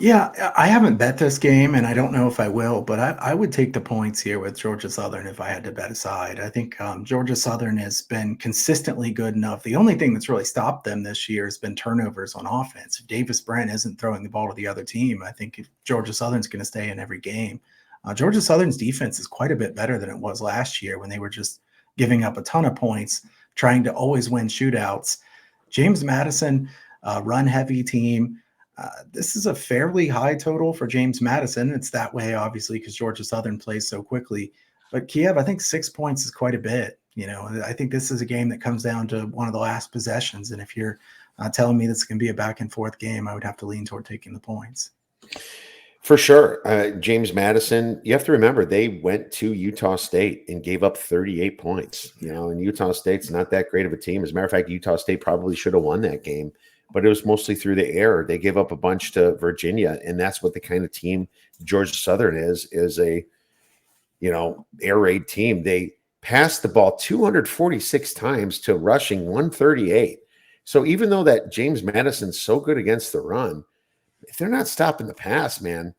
Yeah, I haven't bet this game, and I don't know if I will, but I would take the points here with Georgia Southern if I had to bet a side. I think Georgia Southern has been consistently good enough. The only thing that's really stopped them this year has been turnovers on offense. If Davis Brent isn't throwing the ball to the other team, I think if Georgia Southern's going to stay in every game. Georgia Southern's defense is quite a bit better than it was last year when they were just giving up a ton of points trying to always win shootouts. James Madison, run heavy team. This is a fairly high total for James Madison. It's that way, obviously, because Georgia Southern plays so quickly. But Kiev, I think 6 points is quite a bit. I think this is a game that comes down to one of the last possessions. And if you're telling me this can be a back and forth game, I would have to lean toward taking the points. For sure. James Madison, you have to remember they went to Utah State and gave up 38 points, and Utah State's not that great of a team. As a matter of fact, Utah State probably should have won that game, but it was mostly through the air. They gave up a bunch to Virginia, and that's what the kind of team Georgia Southern is a, air raid team. They passed the ball 246 times to rushing 138. So even though that James Madison's so good against the run, if they're not stopping the pass, man,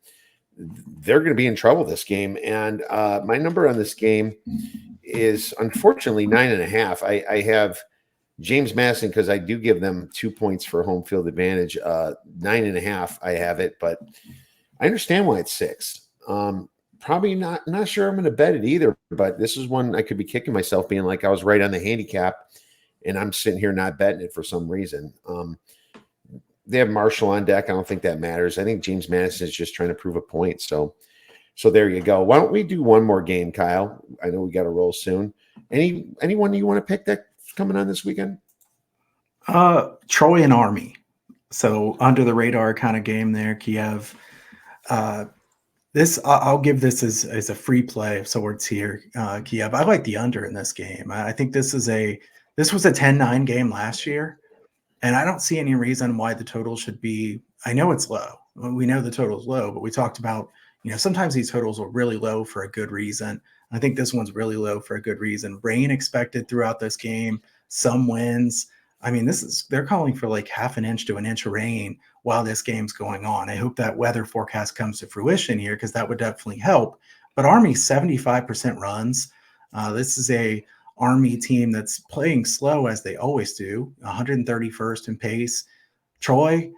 they're going to be in trouble this game. And my number on this game is unfortunately 9.5. I have James Madison because I do give them 2 points for home field advantage. 9.5, I have it, but I understand why it's 6. Probably not sure I'm going to bet it either, but this is one I could be kicking myself being like I was right on the handicap and I'm sitting here not betting it for some reason. They have Marshall on deck. I don't think that matters. I think James Madison is just trying to prove a point. So there you go. Why don't we do one more game, Kyle? I know we got to roll soon. Anyone you want to pick that's coming on this weekend? Troy and Army. So under the radar kind of game there, Kiev. I'll give this as a free play of sorts here, Kiev. I like the under in this game. I think this was a 10-9 game last year. And I don't see any reason why the total should be. I know it's low. We know the total is low, but we talked about, sometimes these totals are really low for a good reason. I think this one's really low for a good reason. Rain expected throughout this game, some winds. I mean, they're calling for like half an inch to an inch of rain while this game's going on. I hope that weather forecast comes to fruition here because that would definitely help. But Army 75% runs. This is a Army team that's playing slow as they always do, 131st in pace. Troy,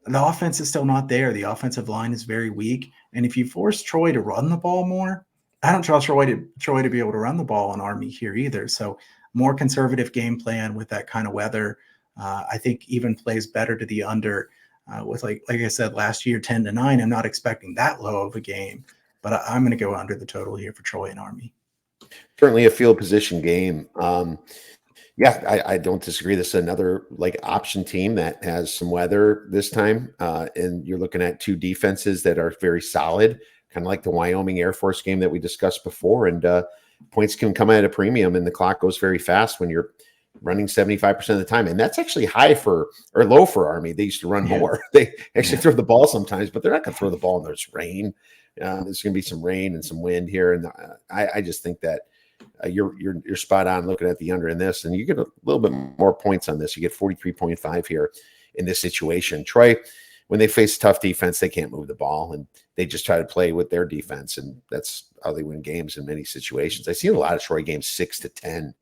the offense is still not there. The offensive line is very weak. And if you force Troy to run the ball more, I don't trust Troy to be able to run the ball on Army here either. So more conservative game plan with that kind of weather, I think even plays better to the under with like I said, last year, 10-9. I'm not expecting that low of a game, but I'm going to go under the total here for Troy and Army. Certainly a field position game. I don't disagree. This is another option team that has some weather this time. And you're looking at two defenses that are very solid, kind of like the Wyoming Air Force game that we discussed before. And points can come at a premium and the clock goes very fast when you're running 75% of the time. And that's actually low for Army. They used to run more. They actually throw the ball sometimes, but they're not going to throw the ball when there's rain. There's going to be some rain and some wind here. And I just think that you're spot on looking at the under in this, and you get a little bit more points on this. You get 43.5 here in this situation. Troy, when they face tough defense, they can't move the ball, and they just try to play with their defense, and that's how they win games in many situations. I've seen a lot of Troy games 6-10,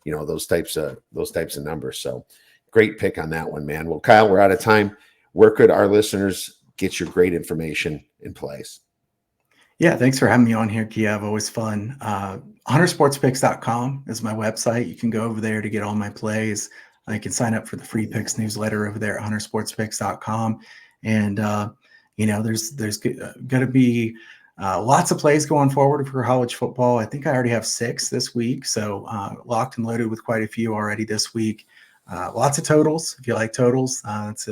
those types of numbers. So great pick on that one, man. Well, Kyle, we're out of time. Where could our listeners get your great information in place? Yeah, thanks for having me on here, Kiev. Always fun. huntersportspicks.com is my website. You can go over there to get all my plays. You can sign up for the free picks newsletter over there at huntersportspicks.com. And, there's going to be lots of plays going forward for college football. I think I already have 6 this week. So locked and loaded with quite a few already this week. Lots of totals. If you like totals, it's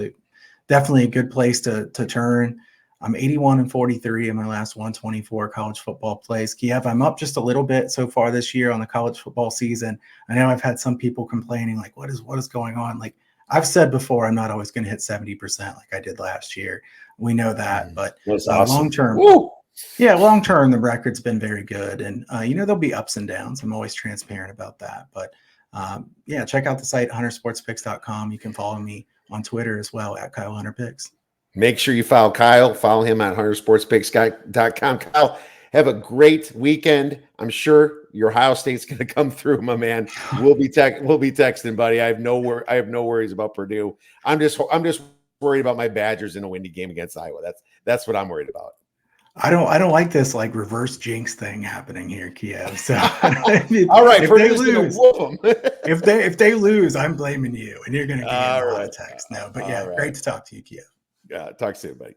definitely a good place to turn. I'm 81-43 in my last 124 college football plays. Kiev, I'm up just a little bit so far this year on the college football season. I know I've had some people complaining, like, what is going on? Like I've said before, I'm not always going to hit 70% like I did last year. We know that, but awesome. long-term, the record's been very good. And, there'll be ups and downs. I'm always transparent about that. But, check out the site, huntersportspicks.com. You can follow me on Twitter as well at Kyle Hunter Picks. Make sure you follow Kyle. Follow him at huntersportspicks.com. Kyle, have a great weekend. I'm sure your Ohio State's going to come through, my man. We'll be texting, buddy. I have no worries about Purdue. I'm just worried about my Badgers in a windy game against Iowa. That's what I'm worried about. I don't like this like reverse jinx thing happening here, Kiev. So All right, if they Purdue's gonna lose, whoop them. if they lose, I'm blaming you, and you're gonna get a All lot of right, texts. No, but all yeah, right. great to talk to you, Kiev. Talk soon, buddy.